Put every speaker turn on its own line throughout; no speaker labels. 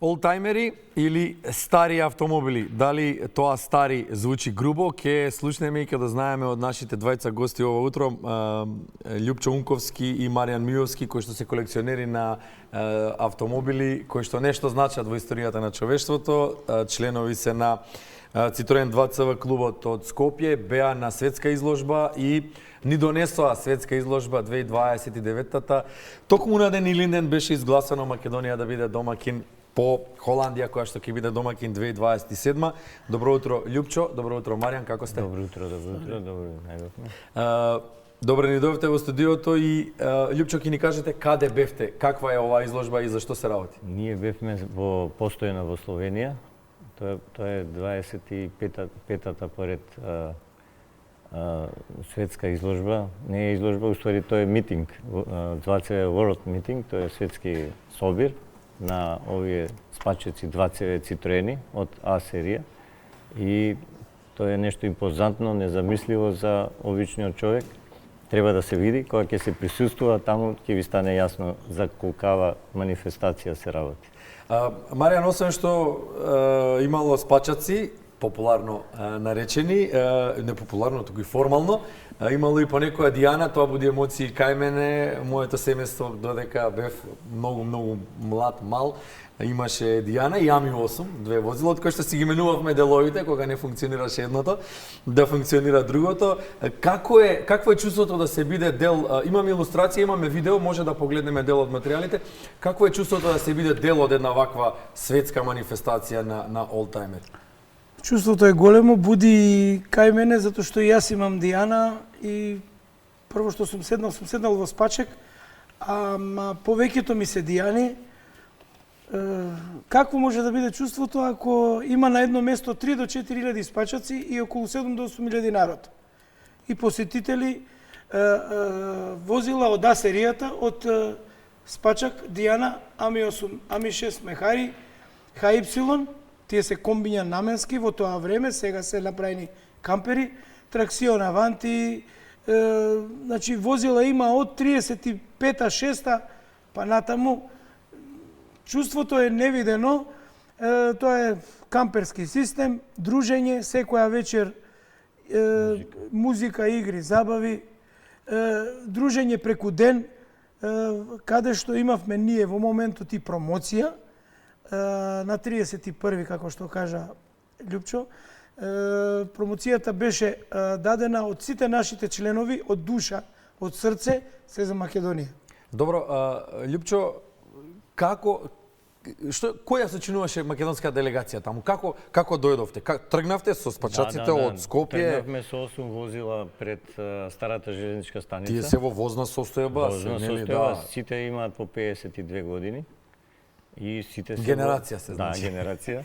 олтајмери или стари автомобили? Дали тоа стари звучи грубо? Ке слушнеме и ке да знаеме од нашите двајца гости ова утро, Љупчо Унковски и Маријан Миовски, кои што се колекционери на автомобили, кои што нешто значат во историјата на човештвото, членови се на Citroen 2CV клубот од Скопје, беа на светска изложба и ни донесоа светска изложба 2029-та. Токму на ден Илинден беше изгласано Македонија да биде домакин по Холандија, која што ќе биде домакин 2027. Добро утро, Љупчо. Добро утро, Маријан. Како сте?
Добро утро, добро најдовме.
Добре ни дојдовте во студиото и Љупчо, ќе ни кажете каде бевте, каква е оваа изложба и за што се работи?
Ние бевме постојано во Словенија. Тоа е 25-та поред светска изложба. Не е изложба, уствари тоа е митинг. 2CV World Meeting, тоа е светски собир на овие спачеци 2CV Citroени од А серија. И тоа е нешто импозантно, незамисливо за обичниот човек. Треба да се види, кога ќе се присуствува таму, ќе ви стане јасно за колкава манифестација се работи.
Маријан, освен што имало спачаци, популарно наречени, не популарно, туку и формално, имало и по некоја Дијана, тоа буди емоции кај мене, моето семејство додека бев многу млад, мал, имаше Дијана и Ами 8, две возила, од кои што си ги менувавме деловите, кога не функционираше едното, да функционира другото. Какво е чувството да се биде дел, имаме илустрација, имаме видео, може да погледнеме дел од материјалите, какво е чувството да се биде дел од една ваква светска манифестација на олтајмер?
Чувството е големо, буди кај мене, затоа што и јас имам Дијана и прво што сум седнал во спачек, ама повеќето ми се Дијани. Какво може да биде чувството ако има на едно место 3 до 4.000 спачаци и околу 7 до 8.000 народ? И посетители, возила од А серијата, од спачак Дијана, Ами 8, Ами 6 Мехари, HY, тие се комбиња наменски во тоа време, сега се направени кампери, траксион Аванти, значи возила има од 35-та, 6-та, па натаму. Чувството е невидено, тоа е камперски систем, дружење, секоја вечер музика, игри, забави, дружење преку ден, каде што имавме ние во моментот и промоција, на 31-ви, како што кажа Љупчо, промоцијата беше дадена од сите нашите членови, од душа, од срце, се за Македонија.
Добро, Љупчо, која се чинуваше македонска делегација таму? Како дојдовте? Тргнавте со спачаците од Скопје?
Тргнавме со 8 возила пред старата железничка станица.
Тие се во возна состојба,
сите имаат по 52 години. И сите се
генерација се значи.
Да, генерација.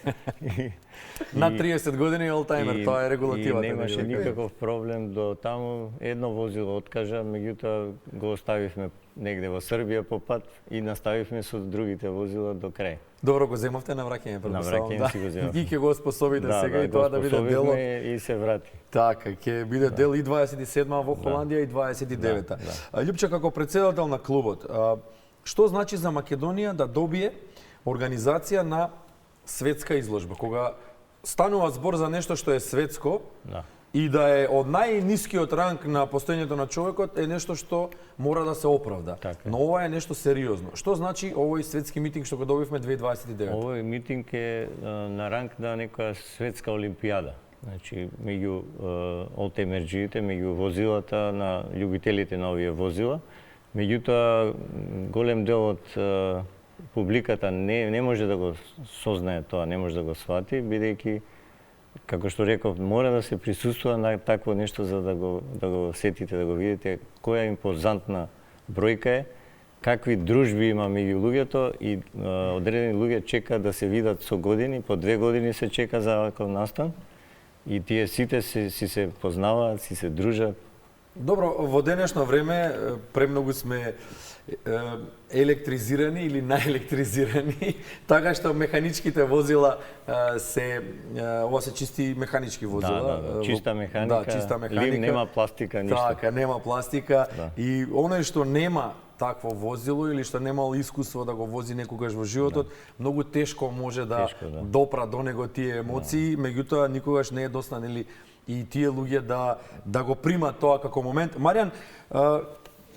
На 30 години олтајмер, тоа е регулативата.
И немаше никаков проблем до таму. Едно возило откажа, меѓутоа го оставивме негде во Србија по пат и наставивме со другите возила до крај.
Добро, го земавте на враќање,
предпоставам. На враќање си го земавме.
И ќе го способите сега и тоа да биде дел
и се врати.
Така, ќе биде дел и 27-ма во Холандија и 29-та. Љупчо, како председател на клубот, што значи за Македонија да добие организација на светска изложба, кога станува збор за нешто што е светско и да е од најнискиот ранг на постоењето на човекот, е нешто што мора да се оправда. Но ова е нешто сериозно. Што значи овој светски митинг што го добивме 2029?
Овој митинг е на ранг на некоја светска олимпијада. Значи, меѓу олтајмерџиите, меѓу возилата на љубителите на овие возила. Меѓутоа, голем дел од публиката не може да го сознае тоа, не може да го свати, бидејќи, како што реков, мора да се присуствува на такво нешто за да го сетите, да го видите која импозантна бројка е, какви дружби има меѓу луѓето и одредени луѓе чекаат да се видат со години, по 2 години се чека за ваков настан и тие сите си се познаваат, си се дружат.
Добро, во денешно време премногу сме електризирани или наелектризирани, така што механичките возила ова се чисти механички возила.
Да, чиста механика,
чиста механика.
Нема пластика, ништо.
Така, нема пластика и оној што нема такво возило или што немал искуство да го вози некогаш во животот, многу тешко може да допра до него тие емоции, меѓутоа никогаш не е доста нели и тие луѓе да го примат тоа како момент. Маријан,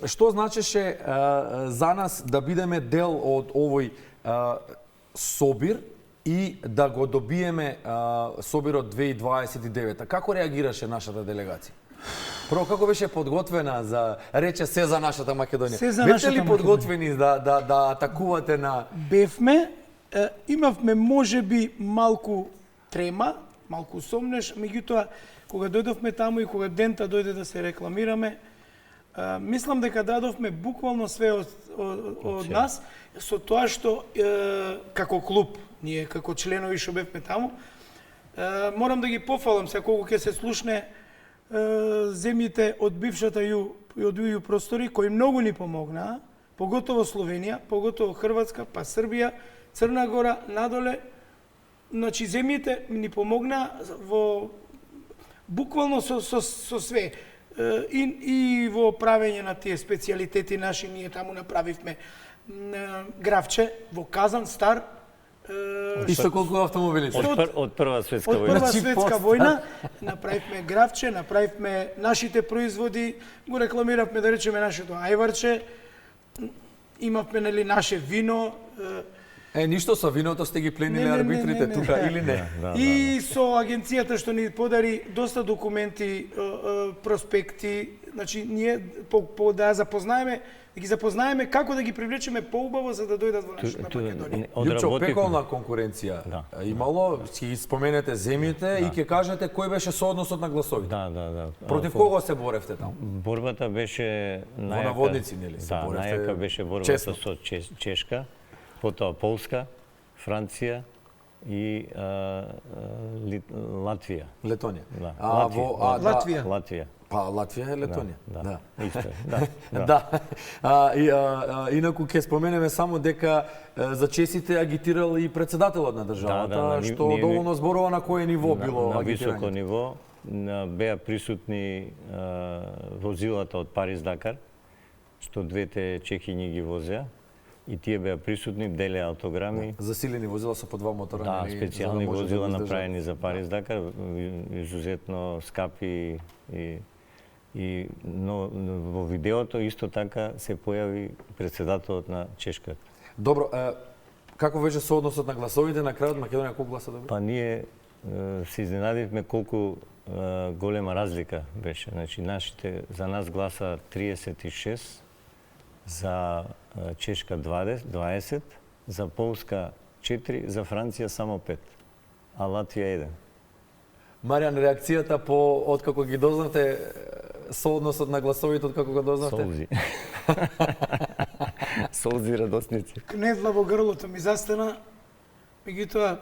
што значеше за нас да бидеме дел од овој собир и да го добиеме собирот 2029? Како реагираше нашата делегација? Прво, како беше подготвена за, рече, се за нашата Македонија?
Се за
Бевте
нашата
ли подготвени да атакувате на...
Бевме, имавме можеби малку трема, малку сомнеш, меѓутоа кога дојдовме таму и кога дента дојде да се рекламираме, мислам дека дадовме буквално све од нас, со тоа што како клуб, ние како членови што бевме таму, морам да ги пофалам се колку ќе се слушне земјите од бившата ју простори кои многу ни помогнаа, поготово Словенија, поготово Хрватска, па Србија, Црна Гора, надоле. Значи земјите ни помогнаа во буквално со све. И во правење на тие специјалитети наши, ние таму направивме гравче во Казан стар.
Исто колку автомобили?
Од Прва светска
Од
војна.
Прва светска војна направивме гравче, направивме нашите производи, го рекламиравме, да речеме, нашето ајварче, имавме нели наше вино.
Ништо со виното сте ги плениле арбитрите тука или не?
И со агенцијата што ни подари доста документи, проспекти, значи ние да запознаеме, да ги запознаеме како да ги привлечеме поубаво за да дојдат во нашата Македонија.
Љупчо, пеколна конкуренција имало, ќе ги споменете земјите и ќе кажете кој беше соодносот на гласовите.
Да.
Против кого се боревте таму?
Борбата беше
Во наводници, нели?
Да, најака беше борбата со Чешка, потоа Полска, Франција и Латвија.
Летонија.
Латвија.
Па Латвија е Летонија.
Да. Исто е.
Инаку ќе споменеме само дека за чесите агитирал и председателот на државата, што доволно зборува на кое ниво било
агитирање. На високо ниво беа присутни возилата од Париз-Дакар, што двете чехињи ги возеа. И тие беа присутни, делеа автограми.
Засилени возила со по два мотора.
Да, специјални возила направени за Париз-Дакар, изузетно скапи но во видеото исто така се појави председателот на Чешката.
Добро, како беше соодносот на гласовите на крајот? Македонија колку гласа доби?
Па ние се изненадивме колку голема разлика беше. Значи за нас гласа 36, за Чешка 20, за Полска 4, за Франција само 5, а Латвија 1.
Маријан, реакцијата откако ги дознавте соодносот на гласовите, откако го дознавте?
Солзи. Солзи радосници.
Кнедла во грлото ми застана, меѓутоа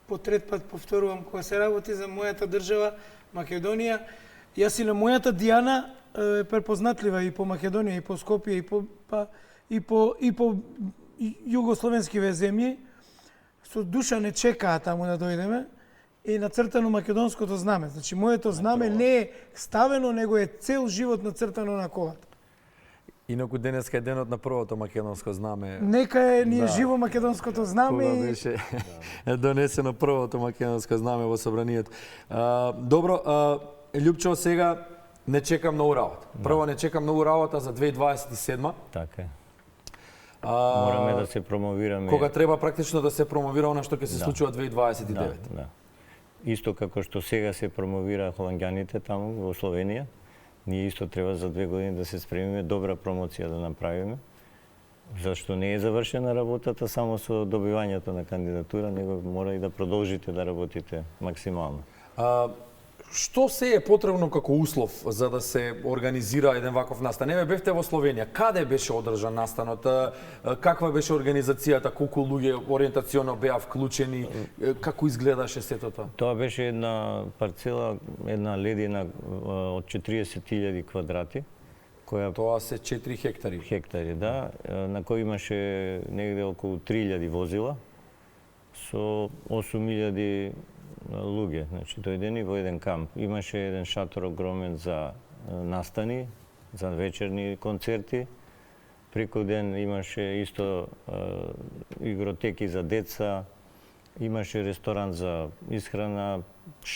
по трет пат повторувам, кога се работи за мојата држава, Македонија, јас и на мојата Дијана е препознатлива и по Македонија, и по Скопје, и по југословенскиве земји. Со душа не чекаа таму да дојдеме и нацртано македонското знаме. Значи, моето знаме не е ставено, него е цел живот нацртано на колата.
Инаку денеска е денот на првото македонско знаме.
Нека е ние живо македонското знаме.
Кога беше донесено првото македонско знаме во собранието. Добро, Љупчо, сега не чекам многу работа. Прво не чекам многу работа за 2027.
Така е. Мораме да се промовираме.
Кога треба практично да се промовира она што ќе се случува 2029.
Да. Исто како што сега се промовира холанѓаните таму во Словенија, ние исто треба за 2 години да се спремиме добра промоција да направиме. Зашто не е завршена работата само со добивањето на кандидатура, него мора и да продолжите да работите максимално.
Што се е потребно како услов за да се организира еден ваков настан? Еве бевте во Словенија, каде беше одржан настанот? Каква беше организацијата? Колку луѓе ориентационо беа вклучени? Како изгледаше сето тоа?
Тоа беше една парцела, една ледина од 40.000 квадрати, која
Тоа се 4 хектари.
Хектари, да, на кој имаше негде околу 3.000 возила со 8.000 луѓе, значи дојдени во еден камп. Имаше еден шатор огромен за настани, за вечерни концерти преку ден имаше исто игротеки за деца, имаше ресторант за исхрана,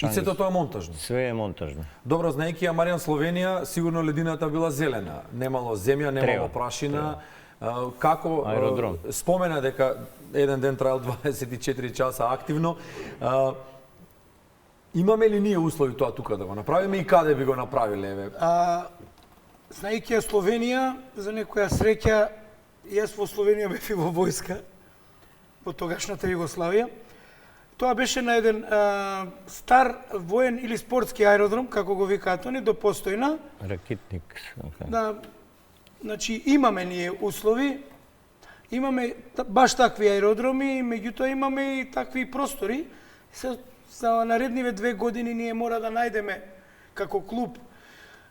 И сето тоа е монтажно.
Све е монтажно.
Добро, знаејќи ја Маријан Словенија, сигурно ледината била зелена. Немало земја, немало
Трева.
прашина. Како
Аеродром.
спомена дека еден ден траел 24 часа активно. Имаме ли ние услови тоа тука да го направиме и каде би го направиле? Еве?
Знаејќи ја Словенија, за некоја среќа, јас во Словенија бев и во војска, во тогашната Југославија. Тоа беше на еден стар воен или спортски аеродром, како го викаат они, до Постојна.
Ракетник.
Да, значи имаме ние услови, имаме баш такви аеродроми, меѓутоа имаме и такви простори. За наредниве 2 години ние мора да најдеме како клуб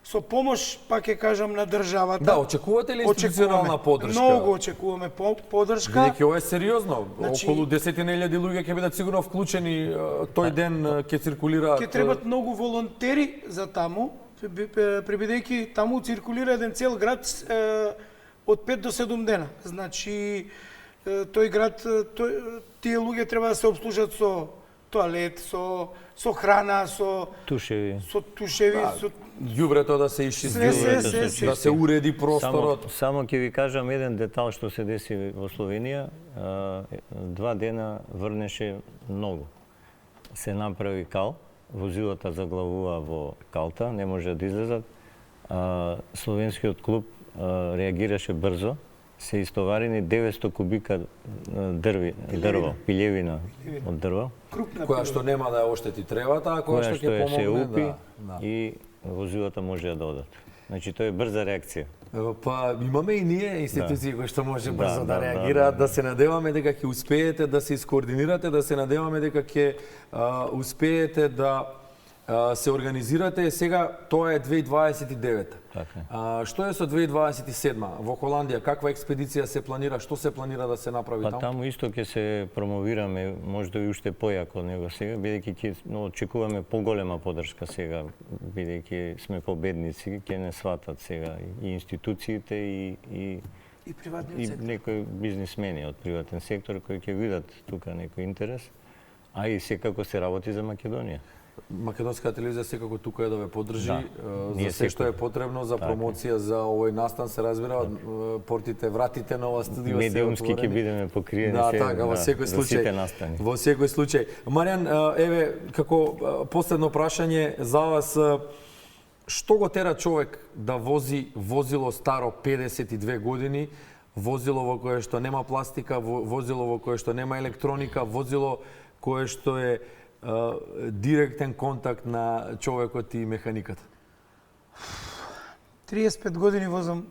со помош, пак ќе кажам, на државата.
Да, очекувате ли институционална подршка?
Многу очекуваме подршка.
Бидејќи ова е сериозно.
Значи,
Околу 10.000 луѓе ќе бидат сигурно вклучени тој ден ќе циркулираат.
Ќе требат многу волонтери за таму, прибидејќи таму циркулира еден цел град од 5 до 7 дена. Значи, тој град, тие луѓе треба да се обслужат со тоалет, со храна, со
Тушеви.
со
Ѓубрето да се исчисти,
Се.
да се уреди просторот.
Само ќе ви кажам еден детал што се деси во Словенија. 2 дена врнеше многу. Се направи кал, возилата заглавува во калта, не може да излезат. Словенскиот клуб реагираше брзо. Се истоварени 900 кубика дрво, пилјевина од дрво,
Која што нема да ја оштети тревата, а која што ќе
се
помогне
упи
да.
и возилата може да одат. Значи тоа е брза реакција.
Па имаме и ние институции кои што може брзо да
да,
реагираат, да се надеваме дека ќе успеете да се искоординирате, да се надеваме дека ќе успеете да се организирате. Сега тоа е 2029.
Така.
Што е со 2027 во Холандија? Каква експедиција се планира? Што се планира да се направи
Па
таму?
таму исто ќе се промовираме, можда и уште појако од него сега, бидејќи ќе очекуваме поголема подршка сега, бидејќи сме победници, ќе не сватат сега и институциите и
приватниот сектор.
некои бизнисмени од приватен сектор кои ќе видат тука некој интерес, а и секако се работи за Македонија.
Македонската телевизија секако тука е да ве поддржи
Да.
за
Ние
се што е
секако.
потребно за
Така е.
промоција за овој настан, се разбира, портите, вратите на ова студио се
Медиумски ќе
отворени.
бидеме покриени
Да,
се
така, во секој
за
случај.
сите настани.
Во секој случај. Маријан, еве, како последно прашање за вас, што го тера човек да вози возило старо 52 години, возило во кое што нема пластика, возило во кое што нема електроника, возило кое што е директен контакт на човекот и механиката?
35 години возам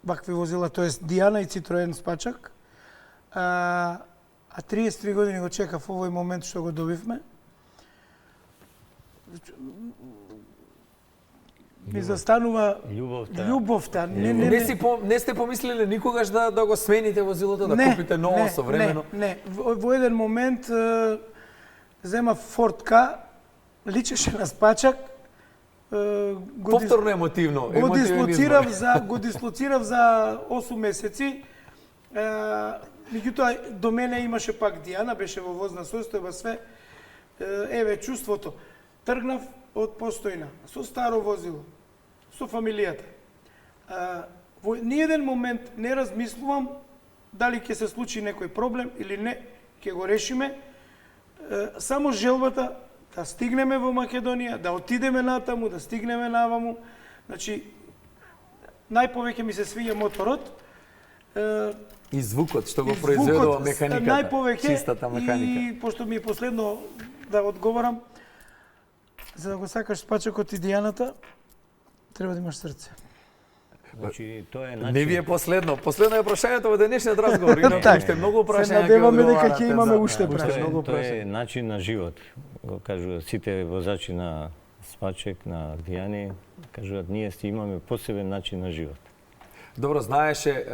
вакви возила, тоест Диана и Citroen Спачак. А 33 години го чекав овој момент што го добивме. Ми застанува љубовта.
Не сте помислиле никогаш да го смените возилото, да купите ново современо?
Не. Во еден момент зема Форд К, личеше на Спачак.
Повторно емотивно.
Го дислоцирав за 8 месеци. Меѓутоа, до мене имаше пак Диана, беше во возна состојба, све. Еве, чувството. Тргнав од Постојна, со старо возило, со фамилијата. Во ниеден момент не размислувам дали ќе се случи некој проблем или не, ќе го решиме. Само желбата да стигнеме во Македонија, да отидеме натаму, да стигнеме наваму. Значи, најповеќе ми се свиѓа моторот.
И звукот што го произведува механиката,
најповеќе,
чистата механика.
И пошто ми е последно да одговорам, за да го сакаш Спачакот и Дијаната, треба да имаш срце.
Значи, тоа е
Не ви е последно. Последно е прашањето во денешниот разговор. Инаку уште многу прашања.
Се надеваме дека ќе имаме уште
многу
Тоа е
прашања.
начин на живот. Го кажуваат сите возачи на Спачек, на Дијани, кажуваат ние си имаме посебен начин на живот.
Добро, знаеше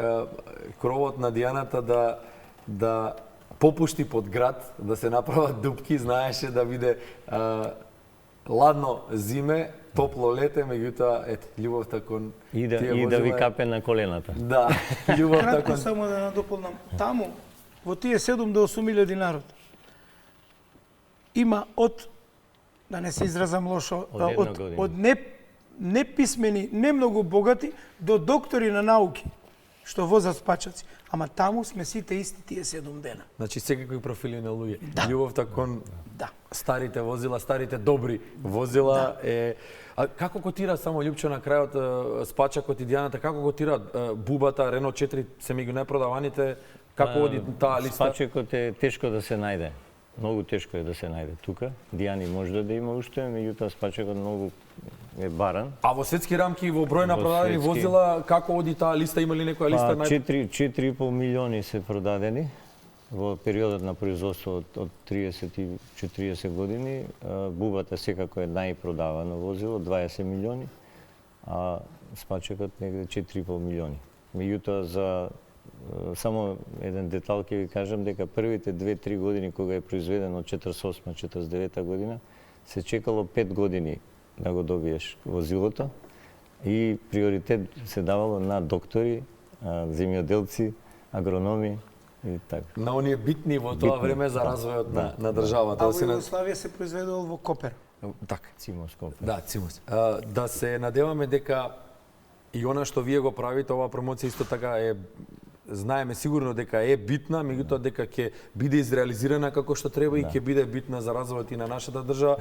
кровот на Дијаната да попушти под град, да се направат дупки, знаеше да биде ладно зиме, топло лете, меѓутоа ете љубовта кон
И да,
тие
и да ви
возила е-
капе на колената.
Да, љубовта
Кратко
кон
само да надополнам. Таму, во тие 7 до 8 илјади народ, има од, да не се изразам лошо,
Од една година.
од неписмени, не многу богати, до доктори на науки, што возат спачаци. Ама таму сме сите исти тие 7 дена.
Значи секакви профили на луѓе. Љубовта кон
Да.
старите возила, старите добри возила е... А како котира само Љупчо на крајот спачакот и Дијаната, како котира бубата, Рено 4 се меѓу најпродаваните, како оди таа листа?
Спачекот е тешко да се најде. Многу тешко е да се најде тука. Дијани може да има уште, меѓутоа спачекот многу е баран.
А во светски рамки, во број на
Во
продадени
светски.
возила, како оди таа листа? Има ли некоја листа?
4,5 милиони се продадени во периодот на производство од 30 и 40 години. Бубата секако е најпродавано возило, 20 милиони, а спачекот негде 4,5 милиони. Меѓутоа за само еден детал ќе ви кажам дека првите 2-3 години кога е произведен од 48-49 година се чекало 5 години да го добиеш возилото и приоритет се давало на доктори, земјоделци, агрономи и така.
На оние битни во тоа
Битни,
време за
да.
развојот
Да.
на државата.
А
Да
во
се на...
Југославија се произведувал во Копер.
Така.
Цимовско.
Да, Цимос. Да се надеваме дека и она што вие го правите, оваа промоција исто така е, знаеме сигурно дека е битна, меѓутоа дека ќе биде изреализирана како што треба и ќе биде битна за развојот и на нашата држава.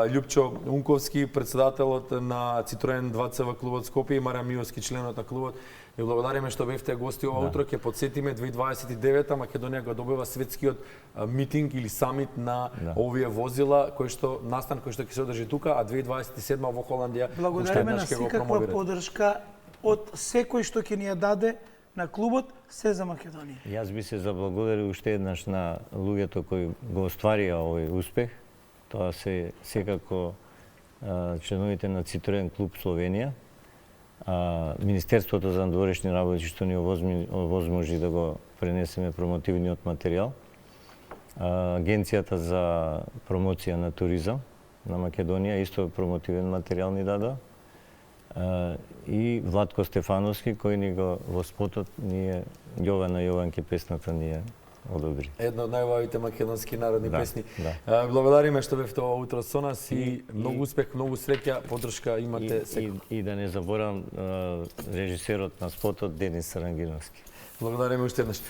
Љупчо Унковски, председателот на Citroen 2CV клубот Скопје и Маријан Миовски, членот на клубот. Ви благодариме што бевте гости ова утро. Ќе подсетиме 2029 Македонија го добива светскиот митинг или самит на овие возила кој што настан кој што ќе се одржи тука, а 2027 во Холандија
Благодариме на
уште еднаш ќе го
секаква
промовираат.
поддршка од секој што ќе ни ја даде на клубот, се за Македонија.
Јас би се заблагодарил уште еднаш на луѓето кои го остварија овој успех. Тоа се секако членовите на Citroen клуб Словенија, Министерството за надворешни работи што ни овозможи да го пренесеме промотивниот материјал, Агенцијата за промоција на туризам на Македонија исто промотивен материјал ни дадоа, и Владко Стефановски кој ни го во спотот ние Јована Јованке песната ни ја одобри.
Една од најубавите македонски народни
Да,
песни.
да.
Благодариме што бевте ова утро со нас и многу успех, многу среќа, поддршка имате секој.
И да не заборам режисерот на спотот Денис Сарангиновски.
Благодариме уште еднаш.